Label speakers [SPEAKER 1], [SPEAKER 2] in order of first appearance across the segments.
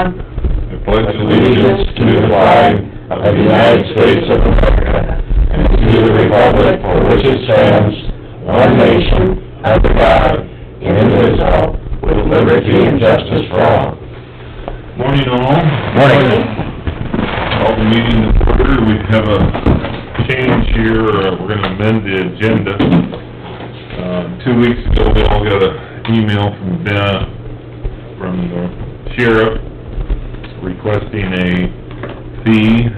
[SPEAKER 1] I pledge allegiance to the flag of the United States of America and to the republic for which it stands, one nation, under God, indivisible, with liberty and justice for all. Morning all.
[SPEAKER 2] Morning.
[SPEAKER 1] All the meeting in order. We have a change here. We're going to amend the agenda. 2 weeks ago, we all got an email from the sheriff requesting a fee,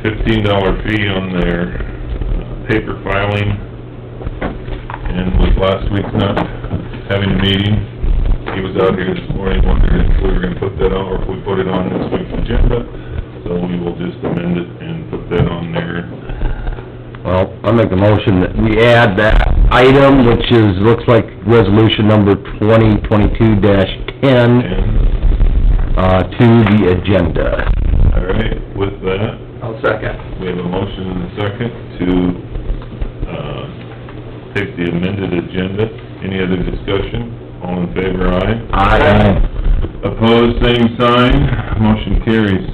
[SPEAKER 1] $15 fee on their paper filing, and with last week's not having a meeting, he was out here this morning wondering if we were gonna put that on, or if we put it on this week's agenda, so we will just amend it and put that on there.
[SPEAKER 2] Well, I'll make a motion that we add that item, which is, looks like resolution number 2022-10, to the agenda.
[SPEAKER 1] All right, with that,
[SPEAKER 3] I'll second.
[SPEAKER 1] we have a motion and a second to, take the amended agenda. Any other discussion? All in favor, aye?
[SPEAKER 2] Aye.
[SPEAKER 1] Opposed, same sign. Motion carries.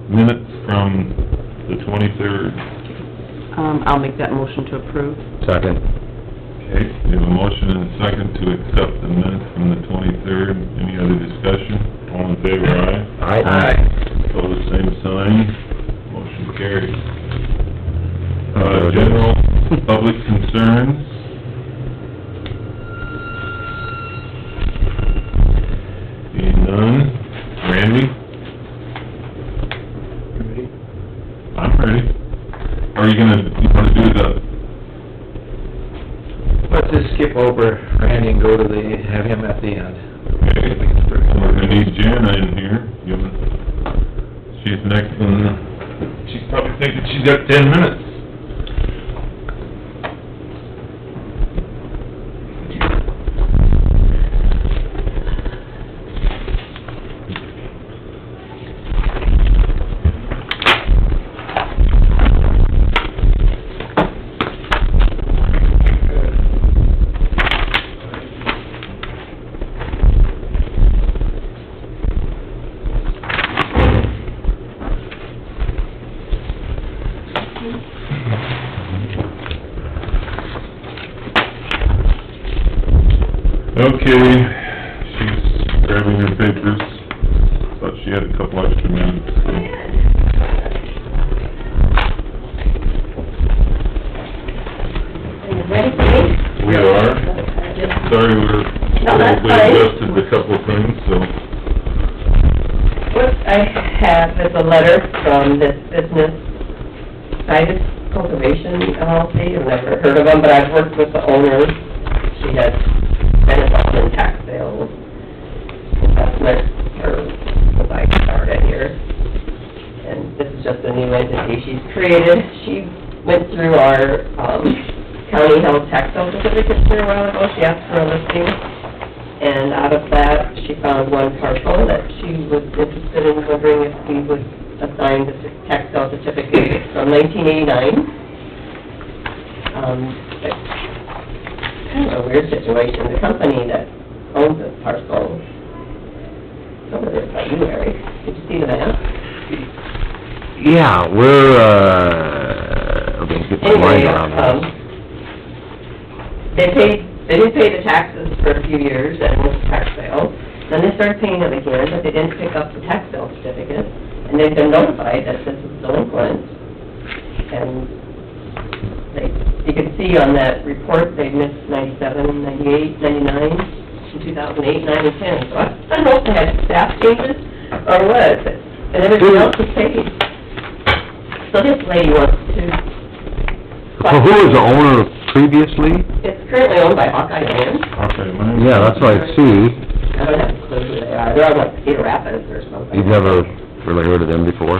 [SPEAKER 1] Minutes from the 23rd.
[SPEAKER 4] I'll make that motion to approve.
[SPEAKER 2] Second.
[SPEAKER 1] Okay, we have a motion and a second to accept the minutes from the 23rd. Any other discussion? All in favor, aye?
[SPEAKER 2] Aye.
[SPEAKER 1] Opposed, same sign. Motion carries. General public concerns. Seeing none. Randy?
[SPEAKER 3] Ready?
[SPEAKER 1] I'm ready. Are you wanna do the,
[SPEAKER 3] Let's just skip over Randy and go to have him at the end.
[SPEAKER 1] okay, we're gonna need Jana in here. She's next on she's probably thinking she's got 10 minutes. Okay, she's grabbing her papers. Thought she had a couple extra minutes.
[SPEAKER 5] Ready for me?
[SPEAKER 1] We are. Sorry, we
[SPEAKER 5] that's fine.
[SPEAKER 1] adjusted a couple of things, so.
[SPEAKER 5] What I have is a letter from this business, Citus Cultivation LLC. I've never heard of them, but I've worked with the owner. She has been involved in tax sales, investment, or since I started here. And this is just a new entity she's created. She went through our, county held tax sale certificates here a while ago. She asked for a listing, and out of that, she found one parcel that she was interested in, wondering if we would assign the tax sale certificate from 1989. Kind of a weird situation. The company that owns this parcel, over there by you, Mary. Did you see the map?
[SPEAKER 2] Yeah, we're, okay, get my mind around this.
[SPEAKER 5] They didn't pay the taxes for a few years, and it was a tax sale. Then they started paying them again, but they didn't pick up the tax sale certificate. And they've been notified that this is delinquent. And you can see on that report, they missed 97, 98, 99, in 2008, 9, and 10. So I don't know if they had staff changes or what, and everything else was paid. So this lady wants to...
[SPEAKER 2] So who was the owner previously?
[SPEAKER 5] It's currently owned by Hawkeye Land.
[SPEAKER 1] Okay, mine.
[SPEAKER 2] Yeah, that's what I see.
[SPEAKER 5] I don't have a clue who they are. They're on like Cedar Rapids or something.
[SPEAKER 2] You've never really heard of them before?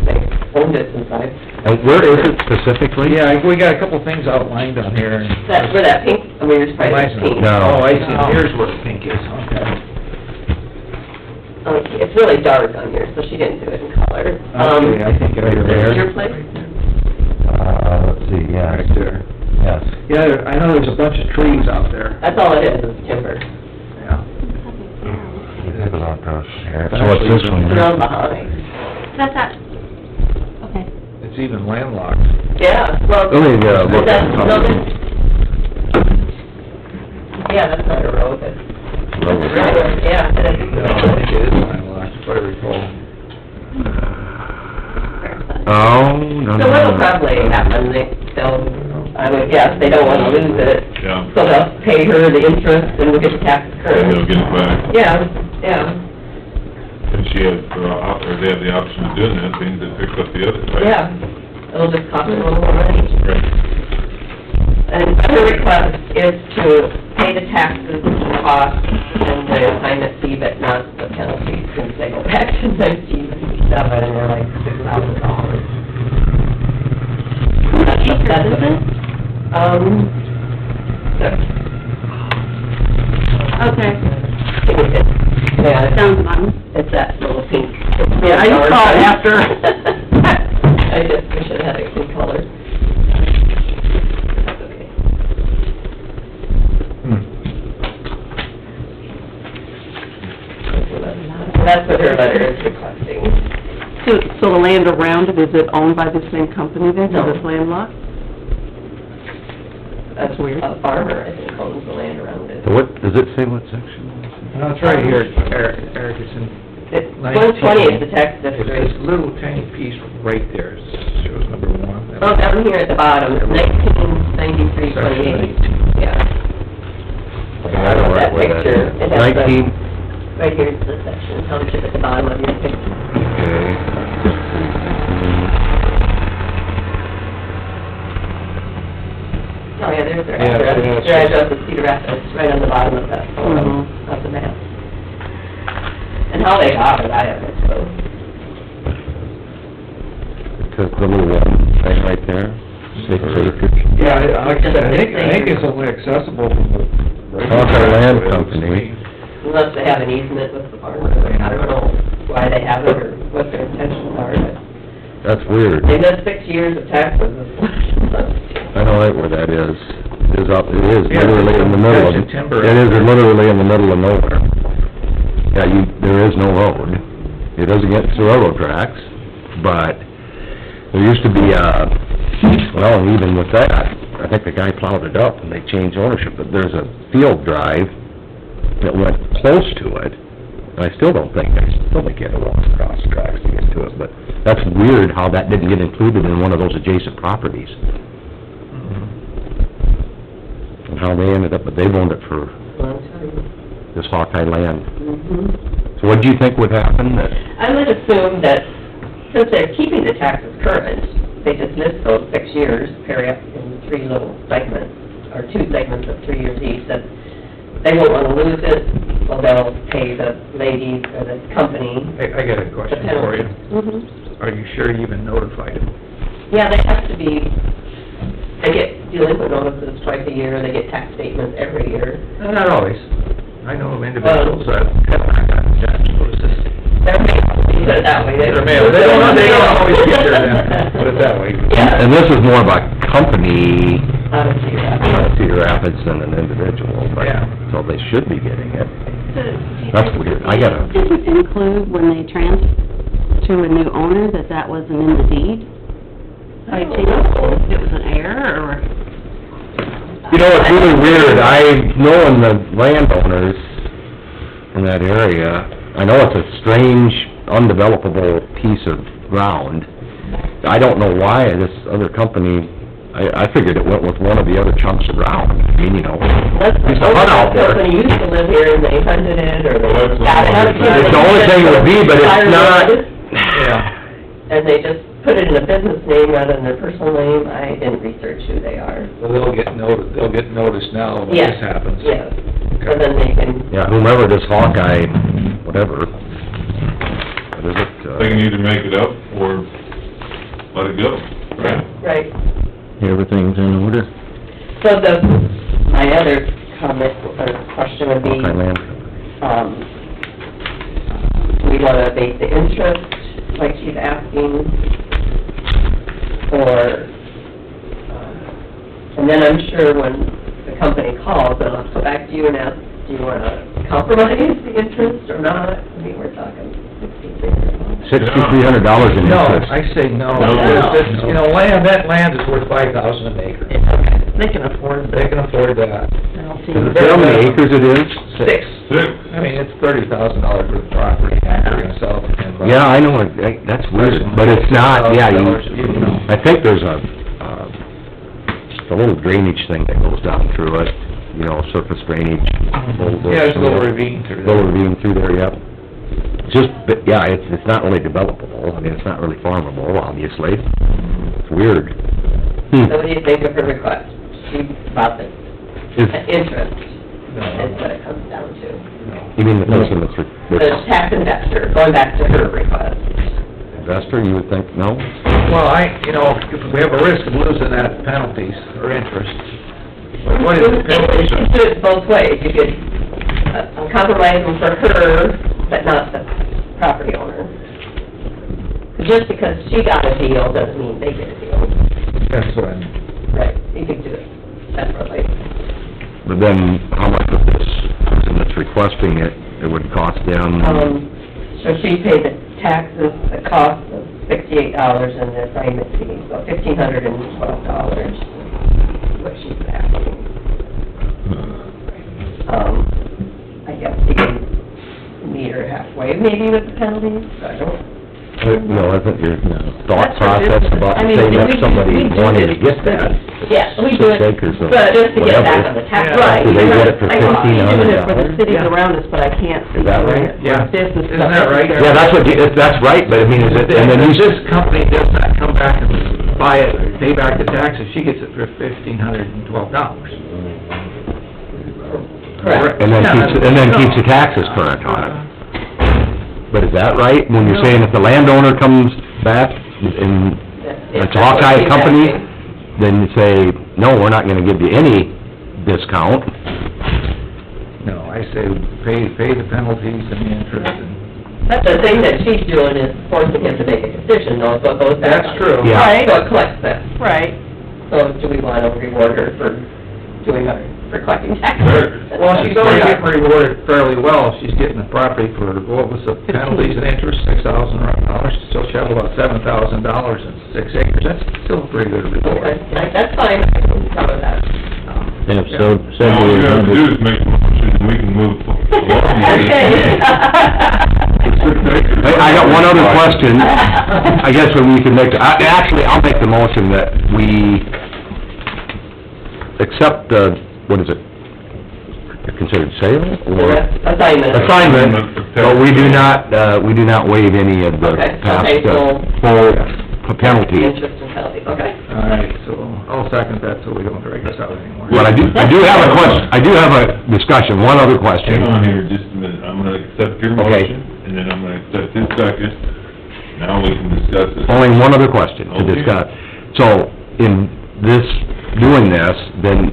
[SPEAKER 5] They owned it since I...
[SPEAKER 2] And where is it specifically?
[SPEAKER 3] Yeah, we got a couple things outlined on here.
[SPEAKER 5] That's where that pink, I mean, it's probably pink.
[SPEAKER 2] No.
[SPEAKER 3] Oh, I see, here's where the pink is, okay.
[SPEAKER 5] Okay, it's really dark on here, so she didn't do it in color.
[SPEAKER 3] Okay, I think right there.
[SPEAKER 5] Your place?
[SPEAKER 2] Let's see, yeah.
[SPEAKER 3] Right there.
[SPEAKER 2] Yes.
[SPEAKER 3] Yeah, I know there's a bunch of trees out there.
[SPEAKER 5] That's all it is timber.
[SPEAKER 3] Yeah.
[SPEAKER 2] Have a So what's this one?
[SPEAKER 5] It's around behind.
[SPEAKER 4] That's that, okay.
[SPEAKER 3] It's even landlocked.
[SPEAKER 5] Yeah, well...
[SPEAKER 2] Let me, look at
[SPEAKER 5] that's- no, that's- Yeah, that's not a road, that's... Yeah, it is.
[SPEAKER 3] No, I think it is landlocked, if I recall.
[SPEAKER 2] Oh, no,
[SPEAKER 5] So what'll probably happen, they'll, I would guess, they don't wanna lose it.
[SPEAKER 1] Yeah.
[SPEAKER 5] So they'll pay her the interest and we'll get the taxes
[SPEAKER 1] And
[SPEAKER 5] current.
[SPEAKER 1] they'll get it back.
[SPEAKER 5] Yeah, yeah,
[SPEAKER 1] And she has, or they have the option of doing that, means it picks up the other, right?
[SPEAKER 5] yeah. It'll just cost them a little more money.
[SPEAKER 1] Right.
[SPEAKER 5] And her request is to pay the taxes and costs and the assignment fee, but not the penalty, since they go back to 1957 and they're like $6,000. That's what it is?
[SPEAKER 4] Okay,
[SPEAKER 5] Yeah,
[SPEAKER 4] sounds fun.
[SPEAKER 5] it's that little pink.
[SPEAKER 4] Yeah, I just saw it after.
[SPEAKER 5] We should've had it in color. That's okay. That's what her letter is requesting.
[SPEAKER 4] So the land around it, is it owned by the same company then,
[SPEAKER 5] No.
[SPEAKER 4] because it's landlocked?
[SPEAKER 5] That's weird. A farmer, I think, owns the land around it.
[SPEAKER 2] What, does it say what section?
[SPEAKER 3] No, it's right here, Eric, it's in...
[SPEAKER 5] It's 120 is the tax
[SPEAKER 3] It's
[SPEAKER 5] district.
[SPEAKER 3] this little tiny piece right there, it shows number 1.
[SPEAKER 5] Oh, down here at the bottom, 1993-28. Yeah.
[SPEAKER 2] I don't
[SPEAKER 5] That
[SPEAKER 2] know where that
[SPEAKER 5] picture,
[SPEAKER 2] is.
[SPEAKER 5] it has the-
[SPEAKER 2] 19?
[SPEAKER 5] Right here's the section, township at the bottom of your picture.
[SPEAKER 2] Okay.
[SPEAKER 5] Oh, yeah, there's their
[SPEAKER 3] Yeah,
[SPEAKER 5] address.
[SPEAKER 3] yeah,
[SPEAKER 5] Their address is Cedar Rapids, right on the bottom of that photo,
[SPEAKER 4] Mhm.
[SPEAKER 5] of the map. And how they got it, I have no clue.
[SPEAKER 2] Because the little one thing right there, 6 acres.
[SPEAKER 3] Yeah, like I said, I think it's only accessible from the...
[SPEAKER 2] Off our land company.
[SPEAKER 5] Unless they have an easement with the farmer, I don't know why they have it or what their intentions are, but
[SPEAKER 2] That's weird.
[SPEAKER 5] they missed 6 years of taxes this last month.
[SPEAKER 2] I know right where that is. It is up, it is
[SPEAKER 3] Yeah,
[SPEAKER 2] literally in the middle of,
[SPEAKER 3] it's timber.
[SPEAKER 2] it is literally in the middle of nowhere. Yeah, there is no road. It doesn't get to railroad tracks, but there used to be, well, even with that, I think the guy plowed it up and they changed ownership, but there's a field drive that went close to it, and I still don't think they can't walk across the tracks to get to it, but that's weird how that didn't get included in one of those adjacent properties. And how they ended up, but they've owned it for
[SPEAKER 5] Long time.
[SPEAKER 2] this Hawkeye land.
[SPEAKER 5] Mhm.
[SPEAKER 2] So what do you think would happen?
[SPEAKER 5] I would assume that since they're keeping the taxes current, they just list those 6 years, period, in 3 little segments, or 2 segments of 3 years each, that they won't want to lose it, so they'll pay the ladies or the company
[SPEAKER 3] I got a
[SPEAKER 5] the
[SPEAKER 3] question for
[SPEAKER 5] penalty.
[SPEAKER 3] you.
[SPEAKER 5] Mhm.
[SPEAKER 3] Are you sure you even notified him?
[SPEAKER 5] Yeah, they have to be, they get delinquent notices twice a year, they get tax statements every year.
[SPEAKER 3] Not always. I know of individuals that haven't gotten tax notices.
[SPEAKER 5] They're mail, you put it that way.
[SPEAKER 3] They're mail. They don't always get there then, put it that way.
[SPEAKER 5] Yeah.
[SPEAKER 2] And this is more of a company,
[SPEAKER 5] Out of Cedar
[SPEAKER 2] Cedar Rapids than an individual, but,
[SPEAKER 3] Yeah.
[SPEAKER 2] so they should be getting it.
[SPEAKER 6] So,
[SPEAKER 2] That's weird. I gotta-
[SPEAKER 6] Didn't include when they to a new owner that wasn't in the deed? By chance, it was an error, or?
[SPEAKER 2] You know, it's really weird, knowing the landowners in that area, I know it's a strange, undevelopable piece of ground. I don't know why this other company, I figured it went with one of the other chunks of ground. I mean, you know, there's a hut out there.
[SPEAKER 5] Somebody used to live here and they hunted it, or
[SPEAKER 1] Well, that's
[SPEAKER 5] they got it out of here.
[SPEAKER 2] It's the only thing it would be, but it's not...
[SPEAKER 3] Yeah.
[SPEAKER 5] And they just put it in a business name rather than their personal name. I didn't research who they are.
[SPEAKER 3] Well, they'll get noticed now when
[SPEAKER 5] Yes,
[SPEAKER 3] this happens.
[SPEAKER 5] yes. So then they can,
[SPEAKER 2] Yeah, whomever this Hawkeye, whatever, what is it?
[SPEAKER 1] They can either make it up or let it go, right?
[SPEAKER 5] right.
[SPEAKER 2] Everything's in order.
[SPEAKER 5] So my other comment or question would be,
[SPEAKER 2] Hawkeye land.
[SPEAKER 5] we wanna abate the interest, like she's asking, or, and then I'm sure when the company calls, they'll have to go back to you and ask, do you wanna compromise the interest or not? I mean, we're talking $6,300.
[SPEAKER 2] $6,300 in
[SPEAKER 3] No,
[SPEAKER 2] interest.
[SPEAKER 3] I say no.
[SPEAKER 1] No.
[SPEAKER 3] It's, you know, that land is worth $5,000 an acre.
[SPEAKER 4] They can afford
[SPEAKER 3] They can afford that.
[SPEAKER 4] I don't see.
[SPEAKER 2] Does it say how many acres it is?
[SPEAKER 3] Six.
[SPEAKER 1] Six.
[SPEAKER 3] I mean, it's $30,000 worth of property, and they're gonna sell it for $10.
[SPEAKER 2] Yeah, I know, that's weird, but it's not, yeah, I think there's a little drainage thing that goes down through it, you know, surface drainage.
[SPEAKER 3] Yeah, there's a little ravine through there.
[SPEAKER 2] Little ravine through there, yep. Just, but, yeah, it's not really developable, I mean, it's not really farmable, obviously. It's weird.
[SPEAKER 5] So what do you think of her request? She about the interest, is what it comes down to.
[SPEAKER 2] You mean the person that's,
[SPEAKER 5] The tax investor, going back to her request.
[SPEAKER 2] investor, you would think, no?
[SPEAKER 3] Well, you know, if we have a risk of losing that penalties or interest, but what is the penalty?
[SPEAKER 5] You could do it both ways. You could compromise them for her, but not the property owner. Just because she got a deal doesn't mean they get a deal.
[SPEAKER 3] That's what I'm...
[SPEAKER 5] Right, you could do it separately.
[SPEAKER 2] But then, how much of this person that's requesting it, it would cost them?
[SPEAKER 5] So she paid the taxes, the cost of $68 and the assignment fee, so $1,512 is what she's asking. I guess you can meet her halfway, maybe with the penalties, I don't...
[SPEAKER 2] No, isn't your thought
[SPEAKER 4] That's what
[SPEAKER 2] process
[SPEAKER 4] it is.
[SPEAKER 2] about
[SPEAKER 4] I mean,
[SPEAKER 2] saying that
[SPEAKER 4] we
[SPEAKER 2] somebody
[SPEAKER 4] do
[SPEAKER 2] wanting
[SPEAKER 4] it
[SPEAKER 2] to get that?
[SPEAKER 5] Yeah, we do it,
[SPEAKER 2] 6 acres of
[SPEAKER 5] but just to get back on
[SPEAKER 2] whatever.
[SPEAKER 5] the tax,
[SPEAKER 3] Yeah.
[SPEAKER 5] right.
[SPEAKER 2] Do they get it for
[SPEAKER 5] I know.
[SPEAKER 4] I'm doing it for the
[SPEAKER 2] $1,500?
[SPEAKER 4] cities
[SPEAKER 3] Yeah.
[SPEAKER 4] around us, but I can't see
[SPEAKER 2] Is that
[SPEAKER 4] where
[SPEAKER 2] right?
[SPEAKER 3] Yeah.
[SPEAKER 4] business
[SPEAKER 3] Isn't
[SPEAKER 4] stuff.
[SPEAKER 3] that right?
[SPEAKER 2] Yeah, that's what, that's right, but I mean, is it, and then you...
[SPEAKER 3] If this company does not come back and buy it, or pay back the taxes, she gets it for $1,512.
[SPEAKER 5] Correct.
[SPEAKER 2] And then keeps the taxes current on it. But is that right? When you're saying if the landowner comes back and it's Hawkeye Company, then you say, no, we're not gonna give you any discount.
[SPEAKER 3] No, I say pay the penalties and the interest and...
[SPEAKER 5] But the thing that she's doing is forcing him to make a decision, though, so it goes back.
[SPEAKER 3] That's true.
[SPEAKER 2] Yeah.
[SPEAKER 4] Right,
[SPEAKER 5] So it collects that.
[SPEAKER 4] right.
[SPEAKER 5] So do we want to reward her for collecting taxes?
[SPEAKER 3] Well, she's already getting rewarded fairly well. She's getting the property for, what was the penalties and interest, $6,000, so she'll have about $7,000 in 6 acres. That's still a pretty good reward.
[SPEAKER 5] Okay, that's fine, I can cover that.
[SPEAKER 2] And if
[SPEAKER 1] All you have to do is make a motion, and we can move along with it.
[SPEAKER 2] I got one other question, I guess when we can make, actually, I'll make the motion that we accept the, what is it, considered sale, or?
[SPEAKER 5] Assignment.
[SPEAKER 2] But we do not waive any of the
[SPEAKER 5] Okay,
[SPEAKER 2] past,
[SPEAKER 5] okay, so-
[SPEAKER 2] full penalties.
[SPEAKER 5] Interest and penalty, okay.
[SPEAKER 3] All right, so I'll second that so we don't drag this out anymore.
[SPEAKER 2] But I do have a question, I do have a discussion, one other question.
[SPEAKER 1] Hang on here just a minute, I'm gonna accept your
[SPEAKER 2] Okay.
[SPEAKER 1] motion, and then I'm gonna accept his second. Now we can discuss it.
[SPEAKER 2] Only one other question to
[SPEAKER 1] Okay.
[SPEAKER 2] discuss. So, in this, doing this, then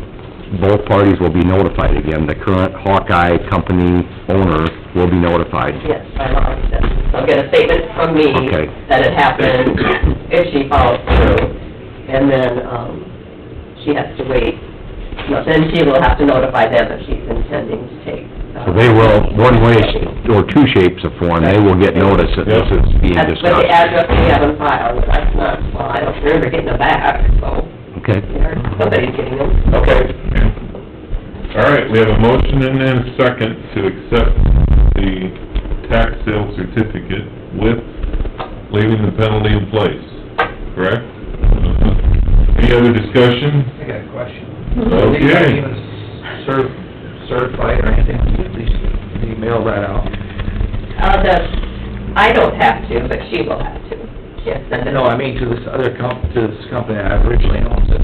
[SPEAKER 2] both parties will be notified again. The current Hawkeye Company owner will be notified.
[SPEAKER 5] Yes, by law, they'll get a statement from me
[SPEAKER 2] Okay.
[SPEAKER 5] that it happened, if she follows through, and then, she has to wait. No, then she will have to notify them if she's intending to take.
[SPEAKER 2] So they will, one way or two shapes of form, they will get notice that this is being
[SPEAKER 5] That's with the
[SPEAKER 2] discussed.
[SPEAKER 5] address we have on file, but that's not, well, I don't remember getting them back, so,
[SPEAKER 2] Okay.
[SPEAKER 5] somebody's getting them.
[SPEAKER 2] Okay.
[SPEAKER 1] All right, we have a motion and then a second to accept the tax sale certificate with leaving the penalty in place, correct? Any other discussion?
[SPEAKER 3] I got a question.
[SPEAKER 1] Okay.
[SPEAKER 3] They not even certified or anything, at least email that out.
[SPEAKER 5] I don't have to, but she will have to. She has to send it.
[SPEAKER 3] No, I mean to this other to this company that originally owns it.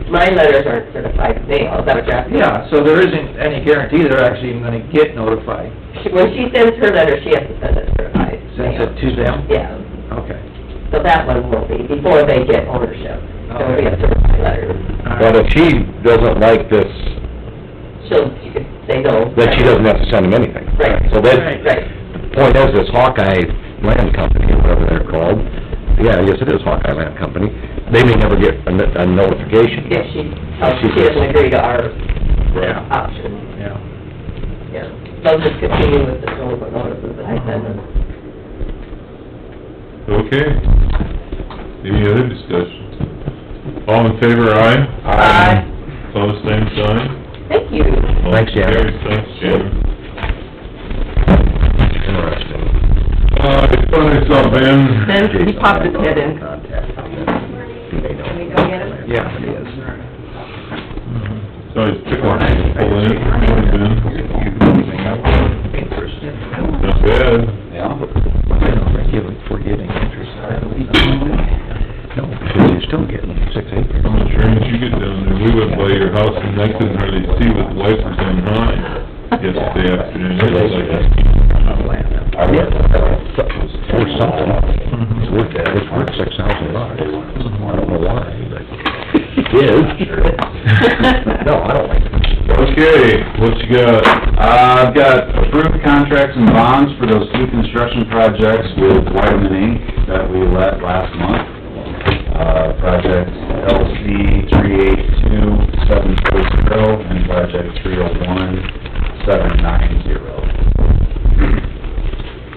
[SPEAKER 5] My letters aren't certified mail, is that what you're asking?
[SPEAKER 3] Yeah, so there isn't any guarantee they're actually even gonna get notified.
[SPEAKER 5] When she sends her letter, she has to send it certified
[SPEAKER 3] Sends
[SPEAKER 5] mail.
[SPEAKER 3] it to them?
[SPEAKER 5] Yeah,
[SPEAKER 3] Okay.
[SPEAKER 5] so that one will be, before they get ownership, there will be a certified letter.
[SPEAKER 2] But if she doesn't like this,
[SPEAKER 5] She could say no.
[SPEAKER 2] then she doesn't have to send them anything.
[SPEAKER 5] Right.
[SPEAKER 2] So that,
[SPEAKER 5] Right.
[SPEAKER 2] the point is, this Hawkeye Land Company, or whatever they're called, yeah, I guess it is Hawkeye Land Company, they may never get a notification.
[SPEAKER 5] If she doesn't agree to our
[SPEAKER 3] Yeah.
[SPEAKER 5] option,
[SPEAKER 3] Yeah.
[SPEAKER 5] yeah. they'll just continue with the delinquent notices that I send them.
[SPEAKER 1] Okay. Any other discussion? All in favor, aye?
[SPEAKER 5] Aye.
[SPEAKER 1] Pose same sign.
[SPEAKER 5] Thank you.
[SPEAKER 2] Thanks, Jan.
[SPEAKER 1] Motion carries. Thanks, Jan.
[SPEAKER 2] Interesting.
[SPEAKER 1] I thought I saw Ben.
[SPEAKER 4] Ben, he popped his head in.
[SPEAKER 2] Contact them. They know.
[SPEAKER 5] Can we go get it?
[SPEAKER 3] Yeah, it is.
[SPEAKER 1] So he's picking, pulling it, morning, Ben.
[SPEAKER 3] Interest.
[SPEAKER 1] Not bad.
[SPEAKER 3] Yeah. Forgetting interest.
[SPEAKER 2] No, because you're still getting 6 acres.
[SPEAKER 1] How much rain did you get down there? We went by your house and I couldn't hardly see with the wipers on high yesterday afternoon. It was like,
[SPEAKER 2] It's worth something. It's worth $6,000. I don't know why, but it is. No, I don't like it.
[SPEAKER 1] okay, what you got?
[SPEAKER 7] I've got approved contracts and bonds for those two construction projects with Whiteman Inc. that we let last month. Project LC 382-740 and project 301-790.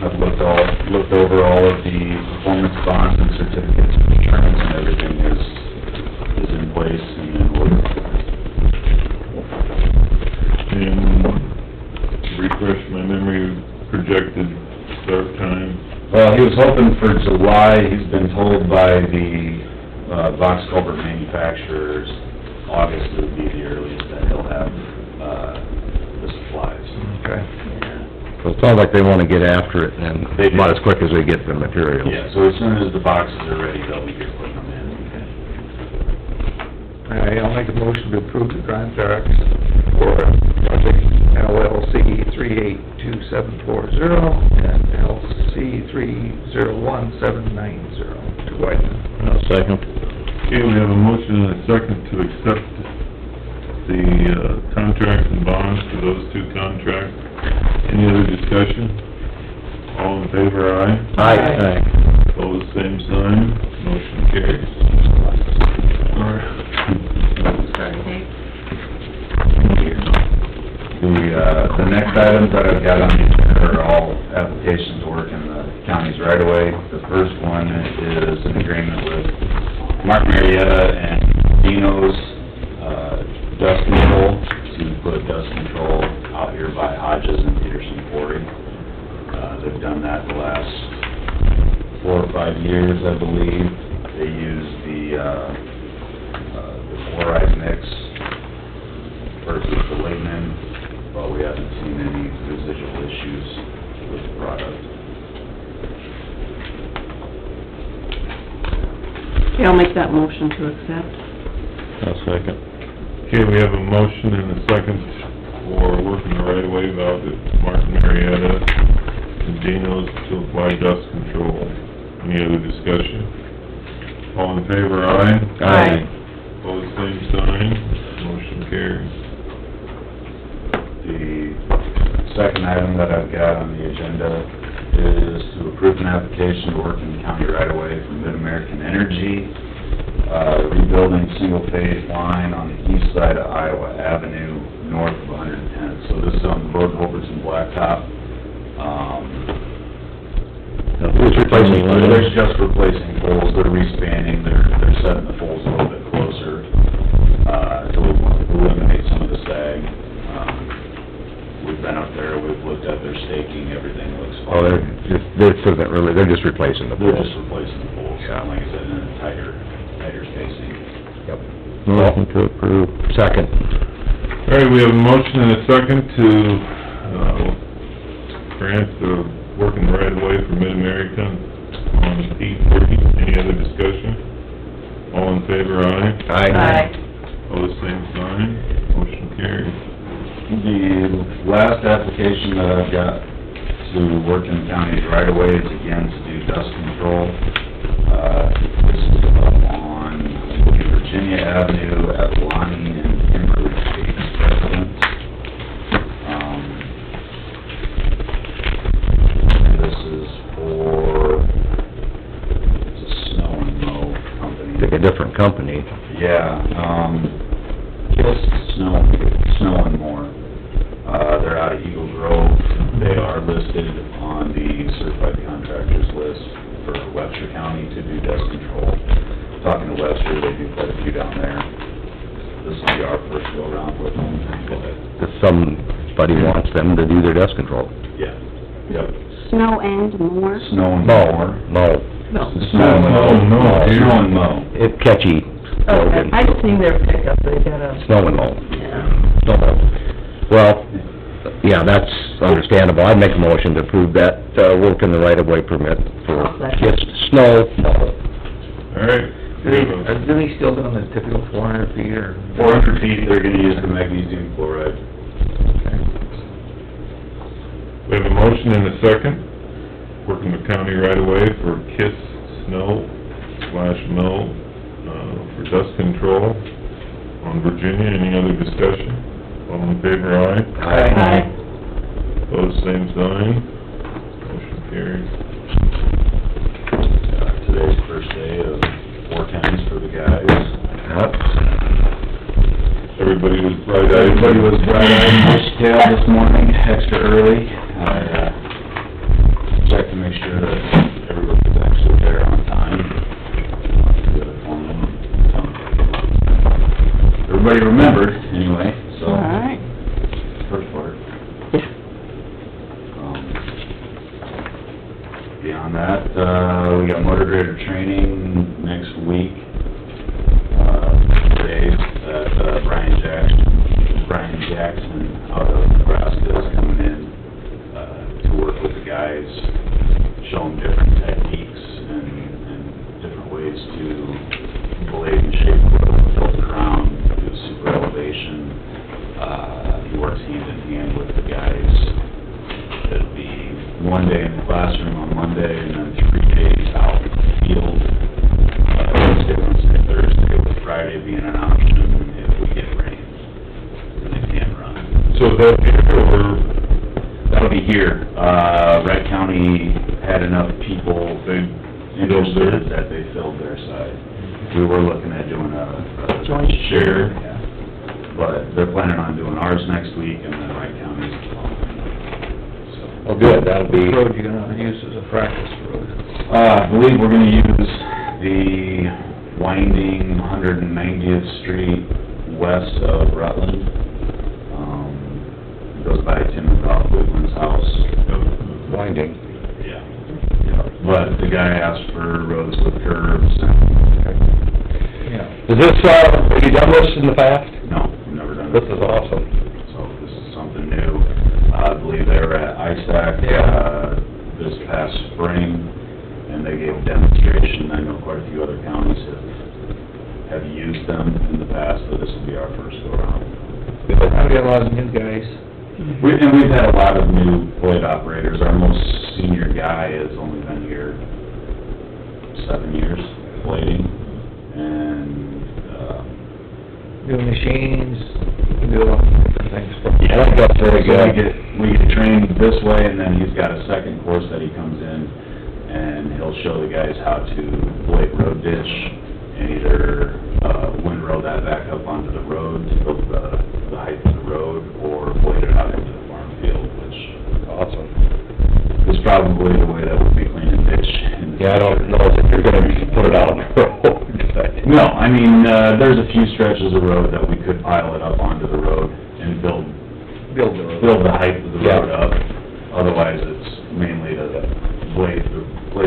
[SPEAKER 7] I've looked over all of the performance bonds and certificates of insurance, and everything is in place and in order.
[SPEAKER 1] And refresh my memory, projected start time.
[SPEAKER 7] Well, he was hoping for July. He's been told by the box culvert manufacturers, August would be the earliest that he'll have the supplies.
[SPEAKER 3] Okay.
[SPEAKER 2] So it sounds like they wanna get after it and
[SPEAKER 7] They do.
[SPEAKER 2] about as quick as they get the materials.
[SPEAKER 7] Yeah, so as soon as the boxes are ready, they'll be here putting them in.
[SPEAKER 3] All right, I'll make a motion to approve the contracts for project LLC 382740 and LC 301790 to Whiteman.
[SPEAKER 2] Second.
[SPEAKER 1] Okay, we have a motion and a second to accept the contracts and bonds for those two contracts. Any other discussion? All in favor, aye?
[SPEAKER 2] Aye.
[SPEAKER 1] Opposed, same sign. Motion carries. All right.
[SPEAKER 5] Starting date?
[SPEAKER 7] The next items that I've got on the agenda are all applications to work in the counties right away. The first one is an agreement with Mark Marietta and Dino's, dust control, to put dust control out here by Hodges and Peterson Quarry. They've done that the last 4 or 5 years, I believe. They use the chloride mix versus the lignin, but we haven't seen any residual issues with the product.
[SPEAKER 4] Okay, I'll make that motion to accept.
[SPEAKER 2] I'll second.
[SPEAKER 1] Okay, we have a motion and a second for working the right of way valve at Martin Marietta and Dino's to apply dust control. Any other discussion? All in favor, aye?
[SPEAKER 2] Aye.
[SPEAKER 1] Opposed, same sign. Motion carries.
[SPEAKER 7] The second item that I've got on the agenda is to approve an application to work in the county right away from Mid-American Energy, rebuilding single-phase line on the east side of Iowa Avenue, north of 110th. So this is on the road over to Blacktop.
[SPEAKER 2] Who's replacing one?
[SPEAKER 7] They're just replacing poles, they're respanning, they're setting the poles a little bit closer, to eliminate some of the sag. We've been up there, we've looked at their staking, everything looks fine.
[SPEAKER 2] Oh, they're just replacing the
[SPEAKER 7] They're
[SPEAKER 2] poles.
[SPEAKER 7] just replacing the poles,
[SPEAKER 2] Yeah.
[SPEAKER 7] like I said, in a tighter spacing.
[SPEAKER 2] Yep. Motion to approve. Second.
[SPEAKER 1] All right, we have a motion and a second to, grant the working right of way for Mid-America on P40. Any other discussion? All in favor, aye?
[SPEAKER 5] Aye.
[SPEAKER 1] All the same sign. Motion carries.
[SPEAKER 7] The last application that I've got to work in the county right away is again to do dust control. This is up on Virginia Avenue at Lonnie and Kimberly State's residence. This is for, it's a snow and mow company.
[SPEAKER 2] Like a different company.
[SPEAKER 7] Yeah, just snow and more. They're out of Eagle Grove, they are listed on the certified contractors list for Webster County to do dust control. Talking to Webster, they do quite a few down there. This will be our first go-around with them, but,
[SPEAKER 2] If somebody wants them to do their dust control.
[SPEAKER 7] yeah, yep.
[SPEAKER 6] Snow and more?
[SPEAKER 7] Snow and
[SPEAKER 2] Mow,
[SPEAKER 7] more.
[SPEAKER 2] mow.
[SPEAKER 7] Snow and mow.
[SPEAKER 1] Mow.
[SPEAKER 7] Snow and mow.
[SPEAKER 2] It's catchy slogan.
[SPEAKER 5] I've seen their pickup, they got a,
[SPEAKER 2] Snow and mow.
[SPEAKER 5] yeah.
[SPEAKER 2] Snow mow. Well, yeah, that's understandable. I'd make a motion to approve that, work in the right-of-way permit for just snow mow.
[SPEAKER 1] All right.
[SPEAKER 3] Do they still doing the typical 400 feet or?
[SPEAKER 7] 400 feet, they're gonna use the magnesium chloride.
[SPEAKER 1] We have a motion and a second, working the county right away for KISS snow/mow, for dust control on Virginia. Any other discussion? All in favor, aye?
[SPEAKER 6] Aye.
[SPEAKER 1] Opposed, same sign. Motion carries.
[SPEAKER 7] Today's the first day of 410s for the guys.
[SPEAKER 1] Everybody was bright-eyed.
[SPEAKER 7] Everybody was bright-eyed, bushy-tailed this morning, extra early. I, checked to make sure that everybody was actually there on time. The other foreman, everybody remembered, anyway, so.
[SPEAKER 4] All right.
[SPEAKER 7] First part. Beyond that, we got motor grader training next week, days at Brian Jackson out of Nebraska is coming in, to work with the guys, show them different techniques and different ways to blade and shape the road, filter around, do super elevation. He works hand in hand with the guys. It'll be 1 day in the classroom on Monday, and then 3 days out in the field, Wednesday, Thursday, with Friday being an option if we get rain, and they can't run.
[SPEAKER 1] So is that here, or?
[SPEAKER 7] That'll be here. Wright County had enough people interested that they filled their side. We were looking at doing a
[SPEAKER 4] Joint.
[SPEAKER 7] share, yeah, but they're planning on doing ours next week, and then Wright County's the following.
[SPEAKER 2] Well, good, that'll be...
[SPEAKER 3] Which road you gonna use as a practice road?
[SPEAKER 7] I believe we're gonna use the winding 190th Street west of Rutland. It goes by Tim and Ralph Woodland's house.
[SPEAKER 2] Winding.
[SPEAKER 7] Yeah. But the guy asked for roads with curbs and...
[SPEAKER 3] Yeah.
[SPEAKER 2] Is this, have you done this in the past?
[SPEAKER 7] No, we've never done
[SPEAKER 2] This
[SPEAKER 7] it.
[SPEAKER 2] is awesome.
[SPEAKER 7] So this is something new. I believe they were at ISAC, this past spring, and they gave a demonstration. I know quite a few other counties have used them in the past, but this will be our first go-around.
[SPEAKER 3] I've got a lot of new guys.
[SPEAKER 7] We've had a lot of new blade operators. Our most senior guy has only been here 7 years blading, and,
[SPEAKER 3] New machines, do a lot of different things.
[SPEAKER 2] I think that's very
[SPEAKER 7] So
[SPEAKER 2] good.
[SPEAKER 7] we get trained this way, and then he's got a second course that he comes in, and he'll show the guys how to blade road ditch, and either, windrow that back up onto the road to build the height of the road, or blade it out into the farm field, which
[SPEAKER 2] Awesome.
[SPEAKER 7] is probably the way that we'll be cleaning ditch.
[SPEAKER 2] Yeah, I don't know if you're gonna put it out on the road, but...
[SPEAKER 7] No, I mean, there's a few stretches of road that we could pile it up onto the road and build the height of the road
[SPEAKER 2] Yeah.
[SPEAKER 7] up. Otherwise, it's mainly to blade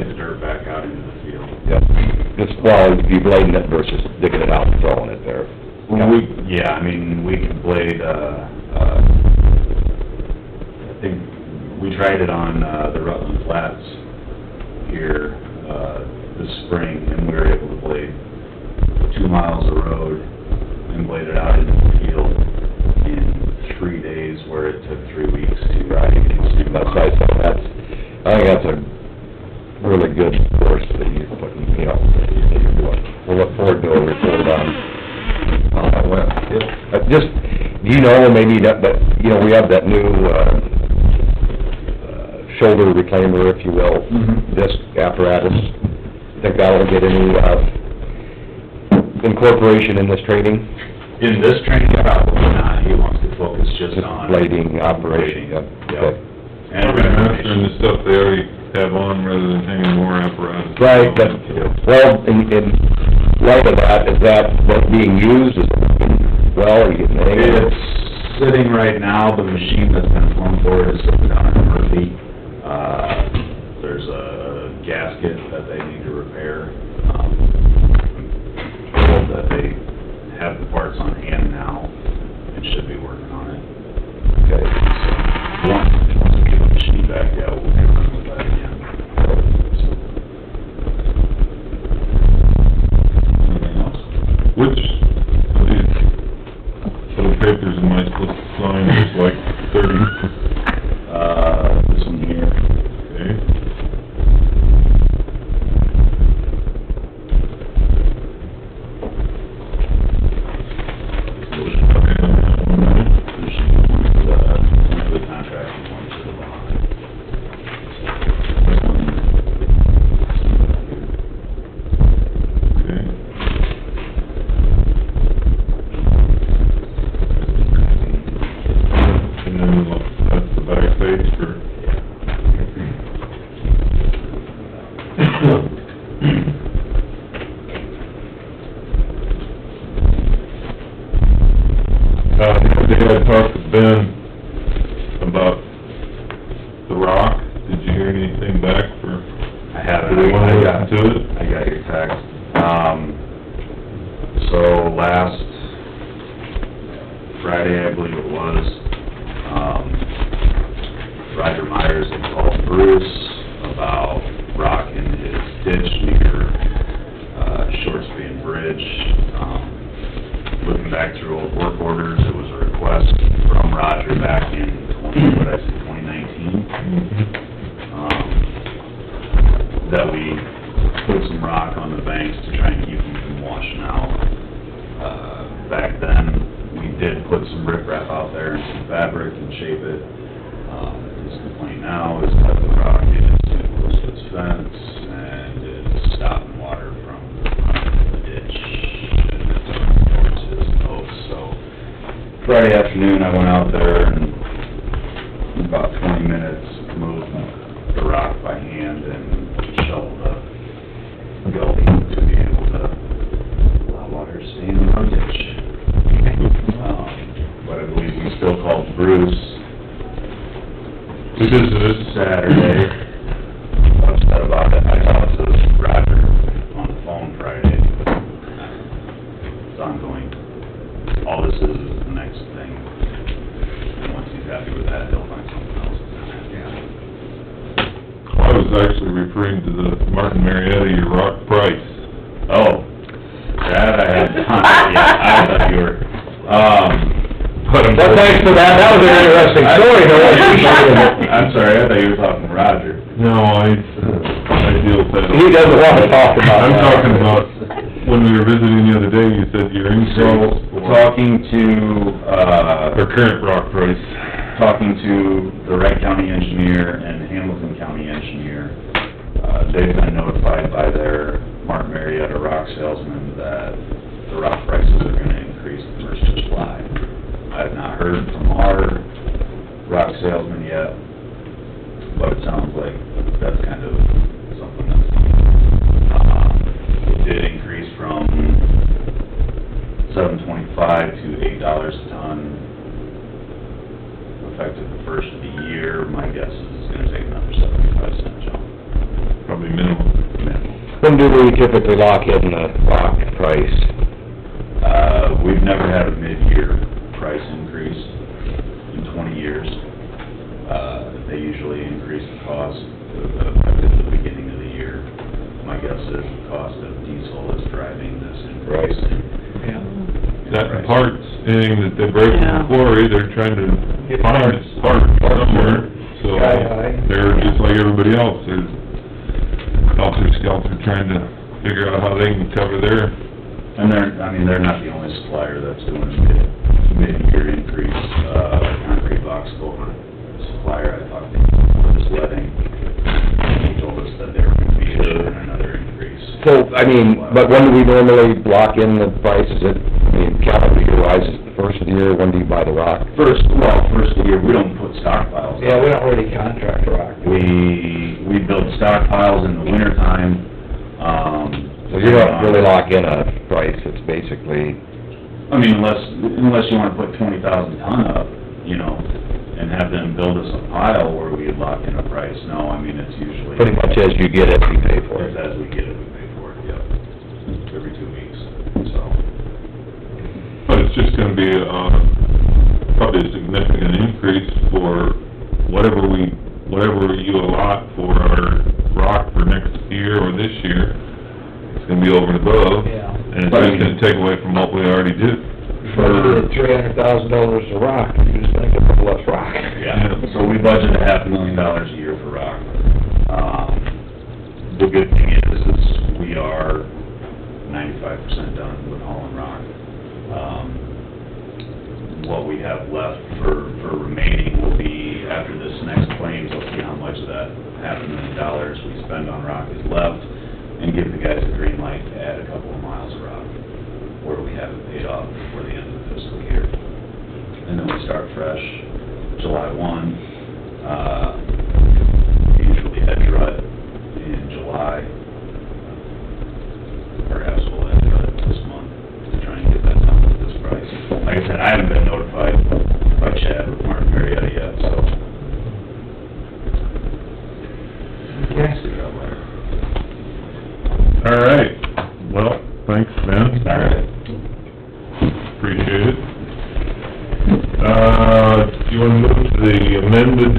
[SPEAKER 7] the dirt back out into the field.
[SPEAKER 2] Yep. Just, well, you blading it versus digging it out and throwing it there.
[SPEAKER 7] I mean, we could blade, I think, we tried it on, the Rutland Flats here, this spring, and we were able to blade 2 miles of road and blade it out into the field in 3 days, where it took 3 weeks to ride.
[SPEAKER 2] That's nice, I think that's a really good course that you're putting, you know, that you're doing. We'll look forward to a report on how that went. Just, you know, maybe that, but, you know, we have that new, shoulder reclaimer, if you will, disc apparatus. Think that'll get any, incorporation in this training?
[SPEAKER 7] In this training, probably not. He wants to focus just on...
[SPEAKER 2] Blading operation,
[SPEAKER 7] Yep.
[SPEAKER 2] Okay.
[SPEAKER 1] Mastering the stuff they already have on rather than hanging more apparatus.
[SPEAKER 2] Right, but, well, in light of that, is that what's being used, is it working well, are you getting any?
[SPEAKER 7] It's sitting right now, the machine that's been flown for it is sitting down in Murphy. There's a gasket that they need to repair. Told that they have the parts on hand now, and should be working on it.
[SPEAKER 2] Okay.
[SPEAKER 7] So, once we get the machine back, yeah, we'll be running with that again. Anything else?
[SPEAKER 1] Which, of these little papers am I supposed to sign, there's like 30,
[SPEAKER 7] This one here.
[SPEAKER 1] okay?
[SPEAKER 7] The contract and one to the bond.
[SPEAKER 1] Okay. And then that's the back page for... the other day I talked to Ben about the rock. Did you hear anything back for...
[SPEAKER 7] I have
[SPEAKER 1] Do they wanna
[SPEAKER 7] it,
[SPEAKER 1] listen to it?
[SPEAKER 7] I got your text. So last Friday, I believe it was, Roger Myers had called Bruce about rock in his ditch near, Short Stream Bridge. Looking back through old work orders, it was a request from Roger back in 2019. That we put some rock on the banks to try and keep them from washing out. Back then, we did put some riprap out there and some fabric and shape it. His complaint now is that the rock is too close to its fence and is stopping water from running in the ditch and it's up towards his post. So Friday afternoon, I went out there and in about 20 minutes moved the rock by hand and shoveled a gully to be able to allow water to stay in the ditch. But I believe we still called Bruce.
[SPEAKER 1] We visited.
[SPEAKER 7] Saturday, upset about it. I talked to Roger on the phone Friday. It's ongoing. All this is the next thing. And once he's happy with that, he'll find something else.
[SPEAKER 1] I was actually referring to the Martin Marietta, your rock price.
[SPEAKER 7] Oh, that I had, yeah, I thought you were,
[SPEAKER 2] Well, thanks for that, that was an interesting story, though.
[SPEAKER 7] I'm sorry, I thought you were talking to Roger.
[SPEAKER 1] No, I deal with that.
[SPEAKER 2] He doesn't want to talk about
[SPEAKER 1] I'm
[SPEAKER 2] that.
[SPEAKER 1] talking about, when we were visiting the other day, you said your increase
[SPEAKER 7] So,
[SPEAKER 1] for...
[SPEAKER 7] talking to,
[SPEAKER 1] Or current rock price.
[SPEAKER 7] talking to the Wright County engineer and Hamilton County engineer, they've been notified by their Martin Marietta rock salesman that the rock prices are gonna increase the first of July. I've not heard from our rock salesman yet, but it sounds like that's kind of something that's it did increase from $7.25 to $8 a ton, effective the first of the year. My guess is it's gonna take another 75-cent jump.
[SPEAKER 1] Probably minimum.
[SPEAKER 2] When do we typically lock in the rock price?
[SPEAKER 7] We've never had a mid-year price increase in 20 years. They usually increase the cost effective at the beginning of the year. My guess is the cost of diesel is driving this increase.
[SPEAKER 1] That parts, anything that they break from the quarry, they're trying to find its part somewhere. So, they're just like everybody else, they're helter-skelter trying to figure out how they can cover their...
[SPEAKER 7] And they're not the only supplier that's doing a mid-year increase. Concrete box culvert supplier I talked to was letting, he told us that they were gonna be issuing another increase.
[SPEAKER 2] So, but when do we normally lock in the price? Is it, calendar year wise, is the first of the year, when do you buy the rock?
[SPEAKER 7] First of the year, we don't put stockpiles.
[SPEAKER 3] Yeah, we don't really contract rock.
[SPEAKER 7] We build stockpiles in the wintertime,
[SPEAKER 2] So you don't really lock in a price, it's basically,
[SPEAKER 7] I mean, unless you wanna put 20,000 ton up, you know, and have them build us a pile where we lock in a price. No, I mean, it's usually...
[SPEAKER 2] pretty much as you get it, you pay for it.
[SPEAKER 7] As we get it, we pay for it, yep. Every 2 weeks, so.
[SPEAKER 1] But it's just gonna be, probably a significant increase for whatever you allot for our rock for next year or this year. It's gonna be over and above.
[SPEAKER 3] Yeah.
[SPEAKER 1] And it's just gonna take away from what we already did.
[SPEAKER 3] For $300,000 of rock, you're just gonna get a little less rock.
[SPEAKER 7] Yeah, so we budget $500,000 a year for rock. The good thing is we are 95% done with hauling rock. What we have left for remaining will be, after this next claims, I'll see how much of that $500,000 we spend on rock is left, and give the guys the green light to add a couple of miles of rock, where we have it paid off before the end of the fiscal year. And then we start fresh July 1. We usually hedge rut in July. Perhaps we'll hedge rut this month to try and get that done at this price. Like I said, I haven't been notified by Chad with Martin Marietta yet, so.
[SPEAKER 3] Yes.
[SPEAKER 1] All right, well, thanks, Ben.
[SPEAKER 7] All right.
[SPEAKER 1] Appreciate it. Do you wanna move to the amended,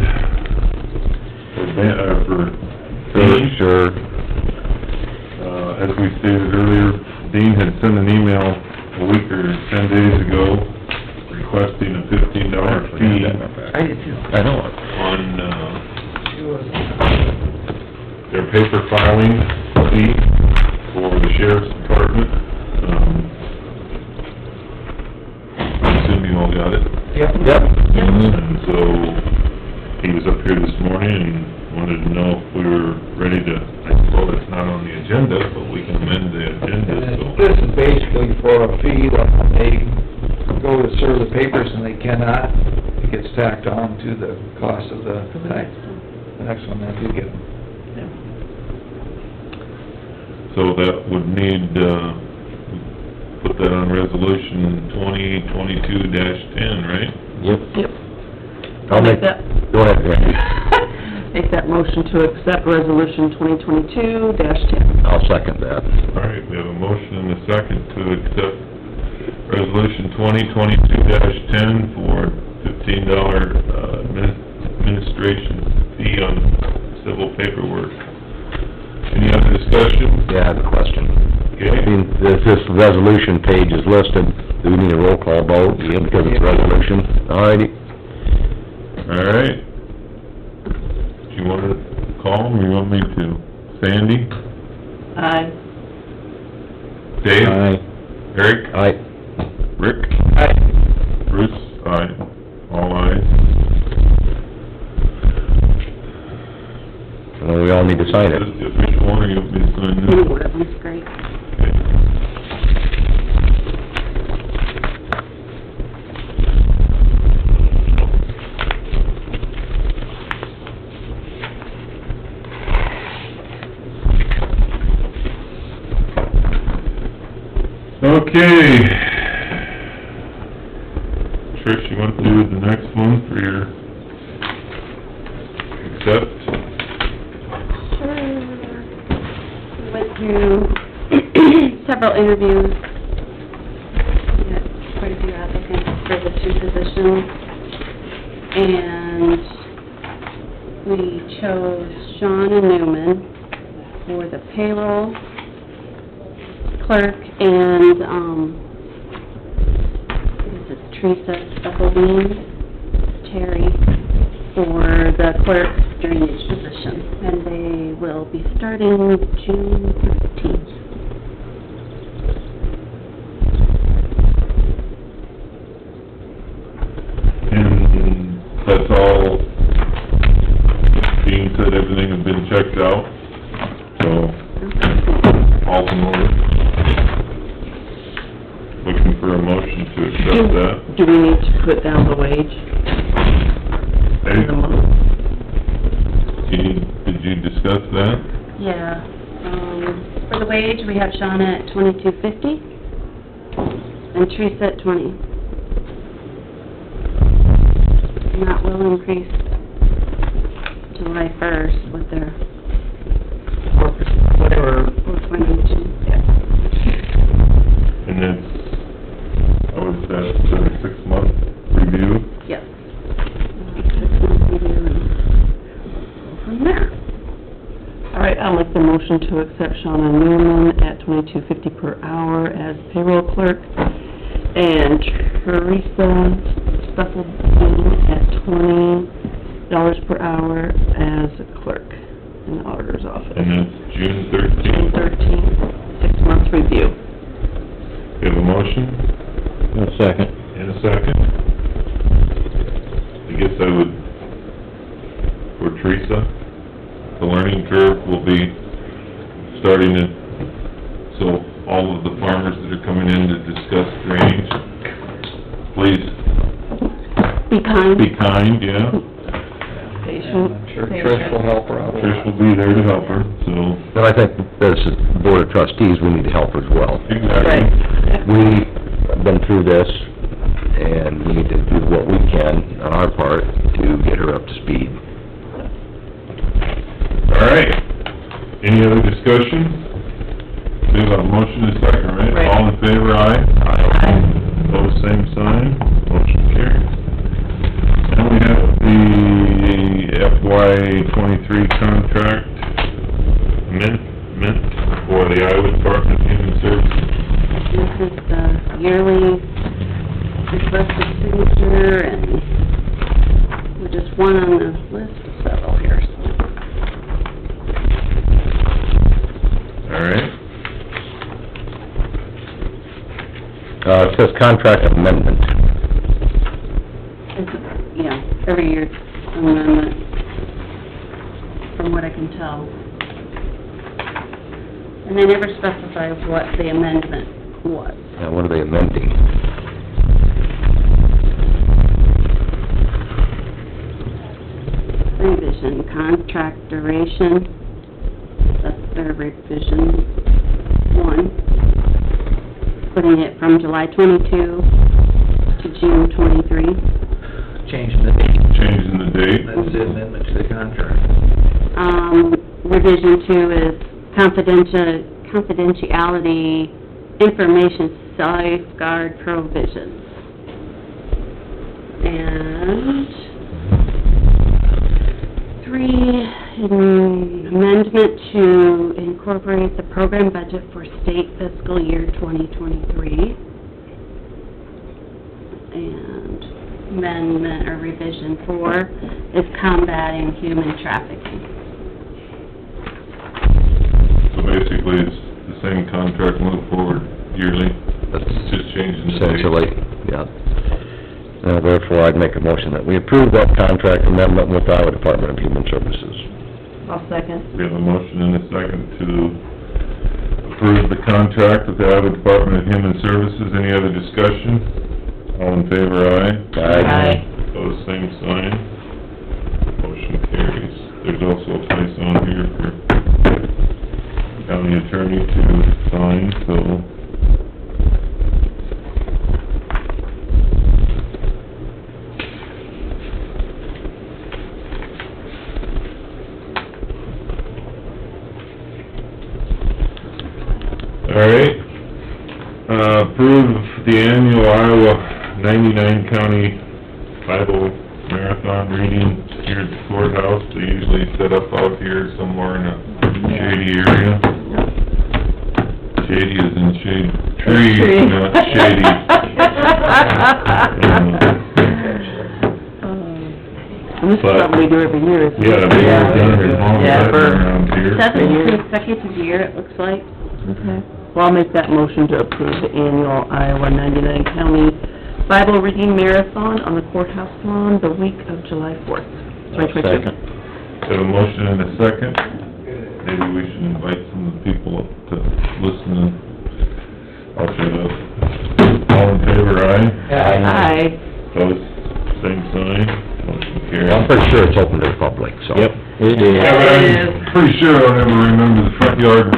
[SPEAKER 2] Sure.
[SPEAKER 1] As we stated earlier, Dean had sent an email a week or 10 days ago requesting a $15 fee
[SPEAKER 3] I did too.
[SPEAKER 2] I know.
[SPEAKER 1] on, their paper filing fee for the sheriff's department. I assume you all got it.
[SPEAKER 3] Yep.
[SPEAKER 2] Yep.
[SPEAKER 1] And so, he was up here this morning and wanted to know if we were ready to, I suppose it's not on the agenda, but we can amend the agenda, so.
[SPEAKER 3] This is basically for a fee that when they go to serve the papers and they cannot, it gets tacked on to the cost of the next one that you get.
[SPEAKER 1] So that would need, put that on resolution 2022-10, right?
[SPEAKER 2] Yep.
[SPEAKER 4] Yep.
[SPEAKER 2] I'll make
[SPEAKER 4] that.
[SPEAKER 2] Go ahead, Randy.
[SPEAKER 4] Make that motion to accept resolution 2022-10.
[SPEAKER 2] I'll second that.
[SPEAKER 1] All right, we have a motion and a second to accept resolution 2022-10 for $15, administration fee on civil paperwork. Any other discussion?
[SPEAKER 2] Yeah, I have a question.
[SPEAKER 1] Okay.
[SPEAKER 2] I mean, this resolution page is listed, do we need a roll call vote, yeah, because it's a resolution? Alrighty.
[SPEAKER 1] All right. Do you want to call them, or you want me to? Sandy?
[SPEAKER 4] Aye.
[SPEAKER 1] Dave?
[SPEAKER 2] Aye.
[SPEAKER 1] Eric?
[SPEAKER 2] Aye.
[SPEAKER 1] Rick?
[SPEAKER 3] Aye.
[SPEAKER 1] Bruce? Aye. All ayes.
[SPEAKER 2] Well, we all need to sign it.
[SPEAKER 1] Is this the official one, or you want me to sign this?
[SPEAKER 6] Either one of them's great.
[SPEAKER 1] Okay. Okay. Trish, you want to do the next one for your accept?
[SPEAKER 6] Sure. We went through several interviews. We had quite a few applicants for the two positions. And we chose Sean and Newman for the payroll clerk and, is it Teresa Stufflebean, Terry, for the clerk drainage position, and they will be starting June 15th.
[SPEAKER 1] And that's all, Dean said everything had been checked out, so, all in order. Looking for for a motion to accept that.
[SPEAKER 4] Do we need to put down the wage?
[SPEAKER 1] Hey,
[SPEAKER 4] In the month?
[SPEAKER 1] did you discuss that?
[SPEAKER 6] Yeah, for the wage, we have Shauna at $22.50 and Teresa at $20. And that will increase July 1st with their
[SPEAKER 3] Whatever,
[SPEAKER 6] 4.2.
[SPEAKER 3] yeah.
[SPEAKER 1] And that's, was that a 6-month review?
[SPEAKER 6] Yes. 6-month review and go from there.
[SPEAKER 4] All right, I'll make the motion to accept Shauna Newman at $22.50 per hour as payroll clerk, and Teresa Stufflebean at $20 per hour as a clerk in the auditor's office.
[SPEAKER 1] And that's June
[SPEAKER 4] June
[SPEAKER 1] 13th.
[SPEAKER 4] 13th, 6-month review.
[SPEAKER 1] We have a motion?
[SPEAKER 2] A second.
[SPEAKER 1] And a second. I guess I would, for Teresa, the learning curve will be starting at, so all of the farmers that are coming in to discuss drainage, please
[SPEAKER 4] Be kind.
[SPEAKER 1] be kind, yeah.
[SPEAKER 4] Patient.
[SPEAKER 3] I'm sure Trish will help her out.
[SPEAKER 1] Trish will be there to help her, so,
[SPEAKER 2] And I think as a board of trustees, we need to help as well.
[SPEAKER 1] exactly.
[SPEAKER 2] We've been through this, and we need to do what we can on our part to get her up to speed.
[SPEAKER 1] All right. Any other discussion? We have a motion and a second, right?
[SPEAKER 4] Right.
[SPEAKER 1] All in favor, aye? Aye. Pose same sign, motion carries. Now we have the FY '23 contract amendment for the Iowa Department of Human Services.
[SPEAKER 6] This is the yearly requested signature, and we're just one on the list of several here, so.
[SPEAKER 1] All right.
[SPEAKER 2] It says contract amendment.
[SPEAKER 6] It's, yeah, every year amendment, from what I can tell. And they never specify what the amendment was.
[SPEAKER 2] Now, what are they amending?
[SPEAKER 6] Revision, contract duration, that's their revision 1. Putting it from July 22 to June 23.
[SPEAKER 3] Changing the date,
[SPEAKER 1] Changing the date.
[SPEAKER 3] that's the amendment to the contract.
[SPEAKER 6] Revision 2 is confidentiality information safeguard provisions. And 3, amendment to incorporate the program budget for state fiscal year 2023. And amendment or revision 4 is combating human trafficking.
[SPEAKER 1] So basically, it's the same contract moved forward yearly,
[SPEAKER 2] That's
[SPEAKER 1] just changing the date.
[SPEAKER 2] essentially, yeah. Therefore, I'd make a motion that we approve that contract amendment with Iowa Department of Human Services.
[SPEAKER 4] I'll second.
[SPEAKER 1] We have a motion and a second to approve the contract with the Iowa Department of Human Services. Any other discussion? All in favor, aye?
[SPEAKER 4] Aye.
[SPEAKER 1] Pose same sign. Motion carries. There's also a place on here for county attorney to sign, so... All right, approve the annual Iowa 99 County Bible Marathon reading here at the courthouse. They usually set up out here somewhere in a shady area. Shady is in shade tree, not shady.
[SPEAKER 4] And this is something we do every year, isn't it?
[SPEAKER 1] Yeah, they've done it as long as
[SPEAKER 4] Yeah,
[SPEAKER 1] I've been
[SPEAKER 4] for
[SPEAKER 1] around here.
[SPEAKER 6] 7th consecutive year, it looks like.
[SPEAKER 4] Okay. Well, I'll make that motion to approve the annual Iowa 99 County Bible Reading Marathon on the courthouse lawn the week of July 4th, 2022.
[SPEAKER 1] Have a motion and a second. Maybe we should invite some of the people up to listen and I'll shut up. All in favor, aye?
[SPEAKER 4] Aye.
[SPEAKER 1] Opposed, same sign, motion carries.
[SPEAKER 2] I'm pretty sure it's open to the public, so.
[SPEAKER 8] Yep, it is.
[SPEAKER 1] Yeah, but I'm pretty sure I don't ever remember the front yard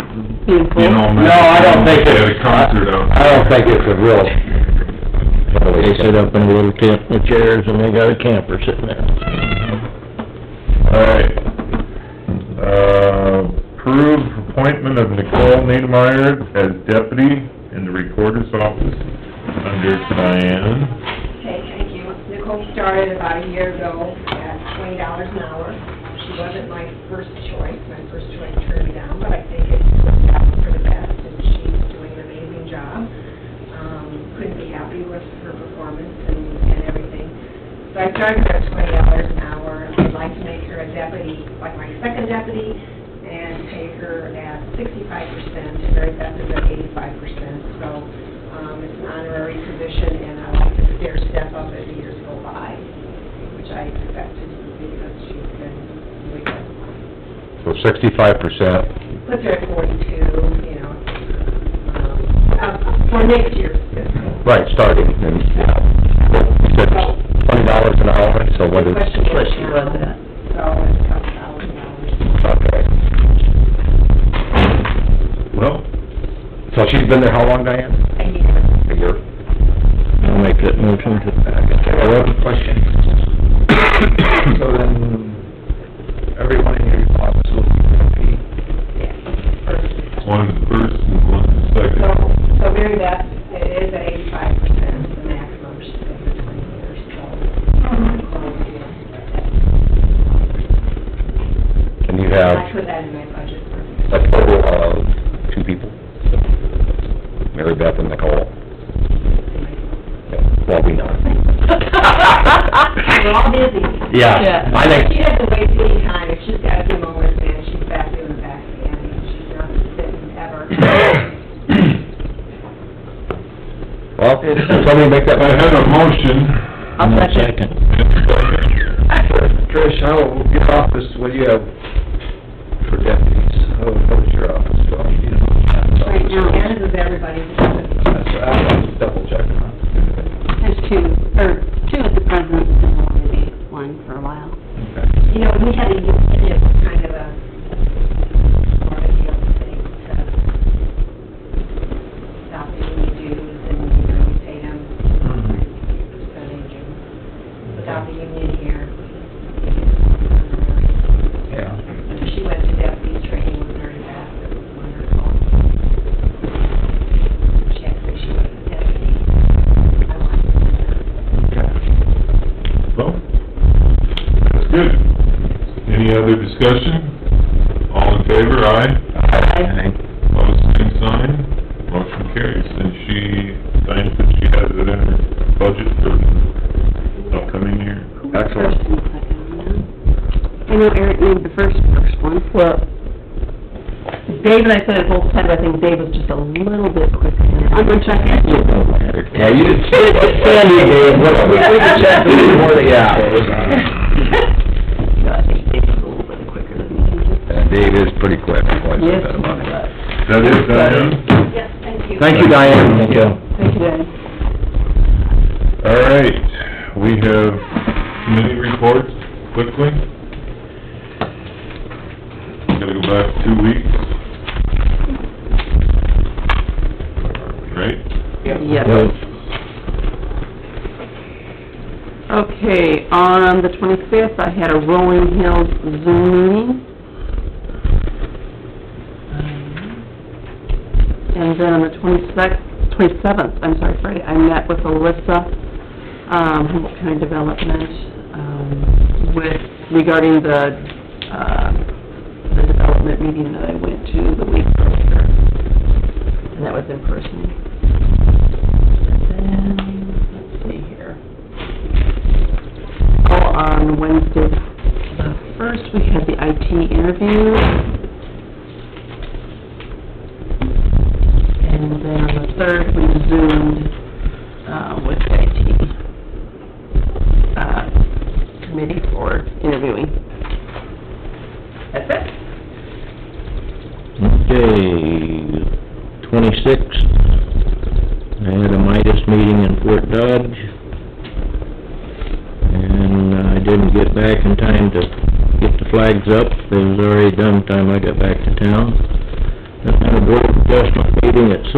[SPEAKER 4] Being full.
[SPEAKER 1] being all messed
[SPEAKER 2] No, I don't think
[SPEAKER 1] They
[SPEAKER 2] it's...
[SPEAKER 1] had a concert out
[SPEAKER 2] I don't think it's a real...
[SPEAKER 8] They sit up in a little tent with chairs and they got a camper sitting there.
[SPEAKER 1] All right. Approve appointment of Nicole Niedermeyer as deputy in the recorder's office under Diane.
[SPEAKER 9] Okay, thank you. Nicole started about a year ago at $20 an hour. She wasn't my first choice. My first choice turned me down, but I think it's worked out for the best, and she's doing an amazing job. Couldn't be happy with her performance and everything. So I started her at $20 an hour. I'd like to make her a deputy, like my second deputy, and pay her at 65%. The very best is at 85%. So it's an honorary position, and I like to stair step up as the years go by, which I expected because she's been really good.
[SPEAKER 2] So 65%.
[SPEAKER 9] Puts her at 42, you know, for next year's fiscal.
[SPEAKER 2] Right, starting, and, yeah. You said $20 an hour, so what is...
[SPEAKER 9] Question
[SPEAKER 4] What she was at.
[SPEAKER 9] So it's $2,000.
[SPEAKER 2] Okay.
[SPEAKER 1] Well,
[SPEAKER 2] So she's been there how long, Diane?
[SPEAKER 9] A year.
[SPEAKER 2] A year.
[SPEAKER 8] I'll make that motion to...
[SPEAKER 3] Question. So then, everyone in your office will be happy.
[SPEAKER 1] one's first and one's second.
[SPEAKER 9] So very best, it is at 85%, the maximum she's been for 20 years, so.
[SPEAKER 2] And you have
[SPEAKER 9] I put that in my budget for.
[SPEAKER 2] a total of 2 people? Mary Beth and Nicole? Well, we know.
[SPEAKER 9] We're all busy.
[SPEAKER 2] Yeah, I think...
[SPEAKER 9] She doesn't waste any time, if she's got a few moments, man, she's back doing the back standing, she's not sitting ever.
[SPEAKER 2] Well, somebody make that
[SPEAKER 1] I
[SPEAKER 2] motion.
[SPEAKER 1] have a motion.
[SPEAKER 4] I'll second.
[SPEAKER 3] Trish, how, your office, what do you have for deputies? How's your office going, you know?
[SPEAKER 6] Right now,
[SPEAKER 9] As is everybody.
[SPEAKER 3] That's what I want to double check on.
[SPEAKER 6] there's 2 at the present, and there'll only be 1 for a while.
[SPEAKER 3] Okay.
[SPEAKER 9] You know, we had a union, it was kind of a, more of a deal thing to stop the union dues and, you know, we paid them percentage and without the union here.
[SPEAKER 3] Yeah.
[SPEAKER 9] She went to deputy training, was very fast, it was wonderful. She actually, she was a deputy. I liked her.
[SPEAKER 3] Okay.
[SPEAKER 1] Well, that's good. Any other discussion? All in favor, aye?
[SPEAKER 2] Aye.
[SPEAKER 1] Opposed, same sign, motion carries. And she, Diane said she has it in her budget for upcoming year.
[SPEAKER 2] Excellent.
[SPEAKER 6] First and second, yeah. I know Eric made the first one.
[SPEAKER 4] Well, Dave and I said it both times, I think Dave was just a little bit quicker.
[SPEAKER 6] I'm gonna check it.
[SPEAKER 2] Yeah, you did Sandy gave, we can check this before the, yeah.
[SPEAKER 4] No, I think Dave was a little bit quicker than me.
[SPEAKER 2] Dave is pretty quick, I always
[SPEAKER 4] Yes,
[SPEAKER 2] said that about him.
[SPEAKER 1] That is, Diane?
[SPEAKER 9] Yes, thank you.
[SPEAKER 2] Thank you, Diane.
[SPEAKER 8] Thank you.
[SPEAKER 4] Thank you, Dave.
[SPEAKER 1] All right, we have committee reports quickly. Gotta go back 2 weeks. Right?
[SPEAKER 4] Yes. Okay, on the 25th, I had a Rolling Hills Zoom meeting. And then on the 27th, Friday, I met with Alyssa, Humboldt County Development, regarding the development meeting that I went to the week earlier. And that was in person. And then, let's see here. Oh, on Wednesday, the 1st, we had the IT interview. And then on the 3rd, we Zoomed, with the IT, committee for interviewing. That's it.
[SPEAKER 8] Okay, 26th, I had a Midas meeting Dodge. And I didn't get back in time to get the flags up. It was already done time I got back to town. Then had a board of adjustment meeting at 6.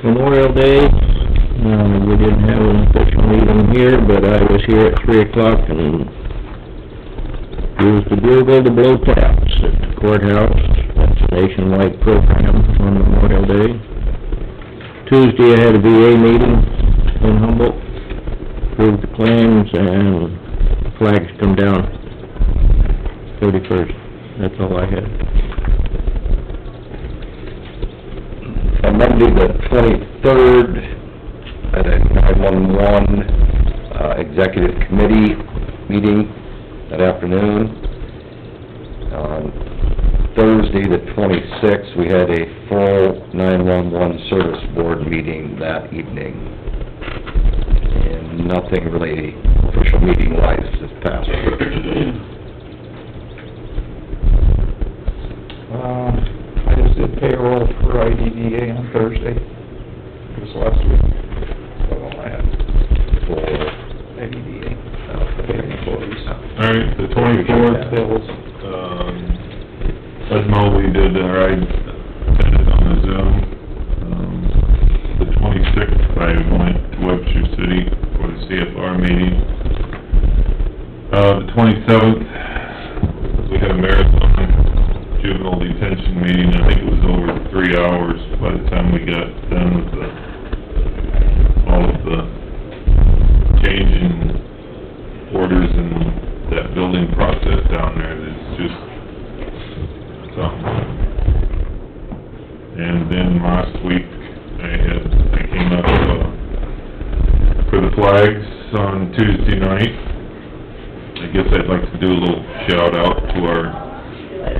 [SPEAKER 8] Memorial Day, we didn't have an official meeting here, but I was here at 3 o'clock and used the bugle to blow taps at the courthouse. That's a nationwide program on Memorial Day. Tuesday I had a VA meeting in Humboldt, approved the claims, and flags come down 31st. That's all I had.
[SPEAKER 2] On Monday, the 23rd, at a 911, executive committee meeting that afternoon. On Thursday, the 26th, we had a full 911 service board meeting that evening. And nothing really official meeting-wise this past week.
[SPEAKER 3] I just did payroll for IDDA on Thursday, this last week. That's all I had
[SPEAKER 2] For
[SPEAKER 3] IDDA, paid employees.
[SPEAKER 1] All right, the 24th,
[SPEAKER 3] Bills.
[SPEAKER 1] as Mo, we did, I attended on the Zoom. The 26th, I went to Webster City for the CFR meeting. The 27th, we had a marathon juvenile detention meeting. I think it was over 3 hours by the time we got done with all of the change in orders and that building process down there. That's just something. And then last week, I came up for the flags on Tuesday night. I guess I'd like to do a little shout out to our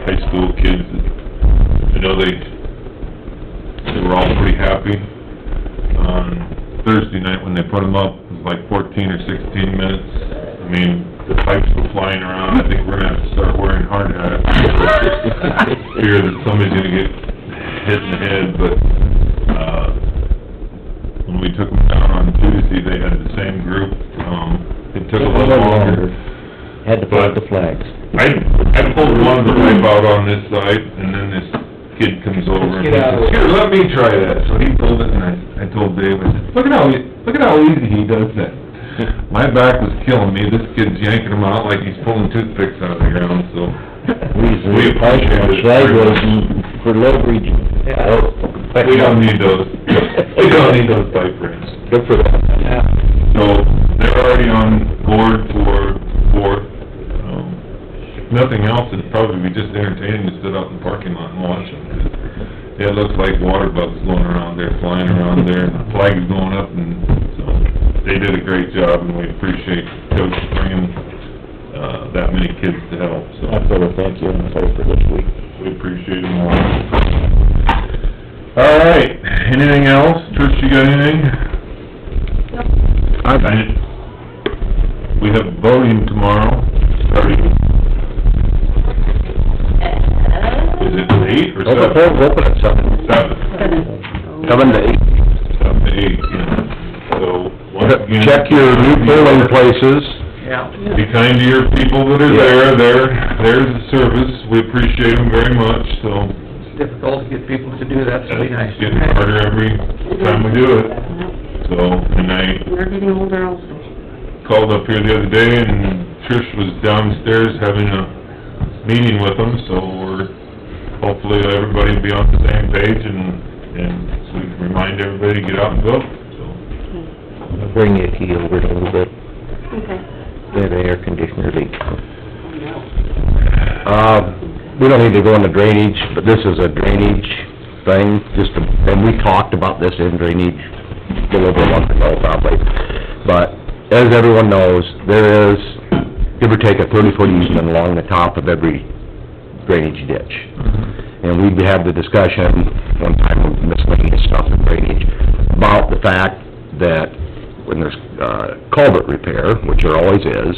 [SPEAKER 1] high school kids. I know they were all pretty happy on Thursday night when they put them up. It was like 14 or 16 minutes. I mean, the pipes were flying around. I think we're gonna have to start wearing hard hats. Fear that somebody's gonna get hit in the head, but, when we took them down on Tuesday, they had the same group. It took a little longer.
[SPEAKER 8] Had to put the flags.
[SPEAKER 1] I pulled one of the pipe out on this side, and then this kid comes over and he says, "Here, let me try that." So he pulled it, and I told Dave, I said, look at how easy he does that. My back was killing me. This kid's yanking them out like he's pulling toothpicks out of the ground, so we appreciate it.
[SPEAKER 8] Flag was for leverage.
[SPEAKER 1] We don't need those. We don't need those pipe rings.
[SPEAKER 2] Good for them.
[SPEAKER 3] Yeah.
[SPEAKER 1] So, they're already on board for 4th. If nothing else, it'd probably be just entertaining to sit out in the parking lot and watch them, 'cause it looks like water bugs going around there, flying around there, and flags going up, and so, they did a great job, and we appreciate Coach bringing, that many kids to help, so.
[SPEAKER 8] I put a thank you in the paper this week.
[SPEAKER 1] We appreciate them all. All right, anything else? Trish, you got anything? We have voting tomorrow, starting, is it 8 or 7?
[SPEAKER 2] Polls open at 7. 7 to 8.
[SPEAKER 1] 7 to 8, yeah. So, once again...
[SPEAKER 2] Check your new polling places.
[SPEAKER 3] Yeah.
[SPEAKER 1] Be kind to your people that are there, there's the service, we appreciate them very much, so...
[SPEAKER 3] It's difficult to get people to do that, so be nice.
[SPEAKER 1] It's getting harder every time we do it, so, and
[SPEAKER 4] We're getting older also.
[SPEAKER 1] called up here the other day, and Trish was downstairs having a meeting with them, so we're, hopefully everybody will be on the same page, and so we can remind everybody to get out and vote, so.
[SPEAKER 8] I'll bring you a key over it a little bit.
[SPEAKER 6] Okay.
[SPEAKER 8] That air conditioner leak.
[SPEAKER 2] We don't need to go into drainage, but this is a drainage thing, and we talked about this in drainage a little over a month ago probably. But as everyone knows, there is, give or take, a 30-foot easement along the top of every drainage ditch. And we had the discussion one time with miscellaneous stuff in drainage about the fact that when there's culvert repair, which there always is,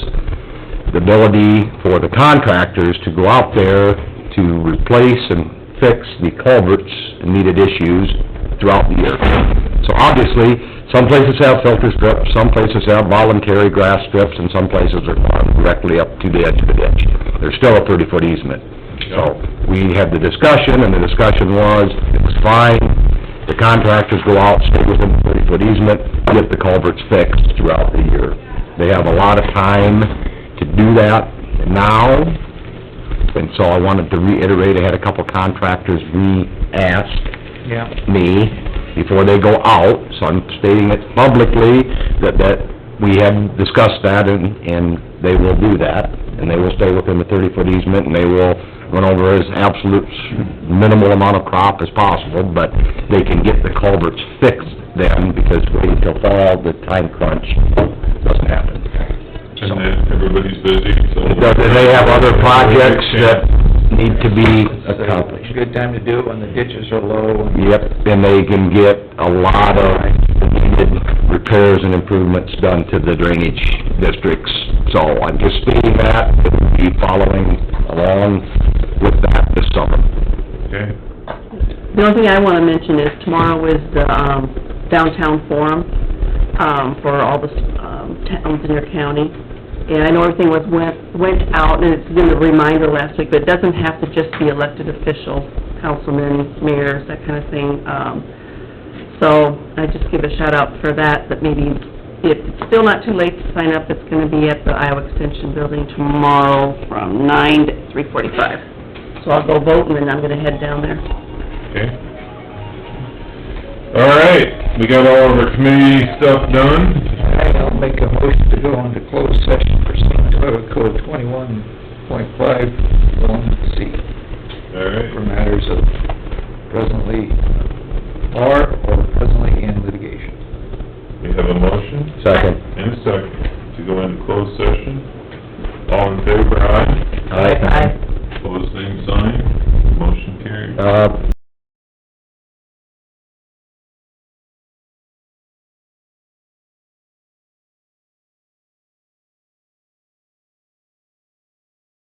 [SPEAKER 2] the ability for the contractors to go out there to replace and fix the culverts and needed issues throughout the year. So obviously, some places have filter strips, some places have voluntary grass strips, and some places are farmed directly up to the edge of the ditch. There's still a 30-foot easement. So, we had the discussion, and the discussion was, it was fine, the contractors go out, stay within the 30-foot easement, get the culverts fixed throughout the year. They have a lot of time to do that now, and so I wanted to reiterate, I had a couple contractors re-ask
[SPEAKER 3] Yeah.
[SPEAKER 2] me before they go out, so I'm stating it publicly, that we have discussed that, and they will do that, and they will stay within the 30-foot easement, and they will run over as absolute minimal amount of crop as possible, but they can get the culverts fixed then, because waiting till fall, the time crunch doesn't happen.
[SPEAKER 1] And then everybody's busy, so...
[SPEAKER 2] They have other projects that need to be accomplished.
[SPEAKER 3] Good time to do it when the ditches are low.
[SPEAKER 2] Yep, and they can get a lot of needed repairs and improvements done to the drainage districts. So I'm just stating that, we'll be following along with that this summer.
[SPEAKER 1] Okay.
[SPEAKER 4] The only thing I wanna mention is tomorrow is the, downtown forum, for all the, towns in your county. And I know everything went out, and it's been a reminder last week, but it doesn't have to just be elected officials, councilmen, mayors, that kind of thing. So I just give a shout out for that, but maybe if it's still not too late to sign up, it's gonna be at the Iowa Extension Building tomorrow from 9 to 3:45. So I'll go vote, and then I'm gonna head down there.
[SPEAKER 1] Okay. All right, we got all of our committee stuff done.
[SPEAKER 3] I'll make a motion to go into closed session pursuant to Iowa Code 21.5(1)C.
[SPEAKER 1] All right.
[SPEAKER 3] For matters of presently are or presently in litigation.
[SPEAKER 1] We have a motion
[SPEAKER 2] Second.
[SPEAKER 1] and a second to go into closed session. All in favor, aye?
[SPEAKER 2] Aye.
[SPEAKER 1] Opposed, same sign. Motion carried.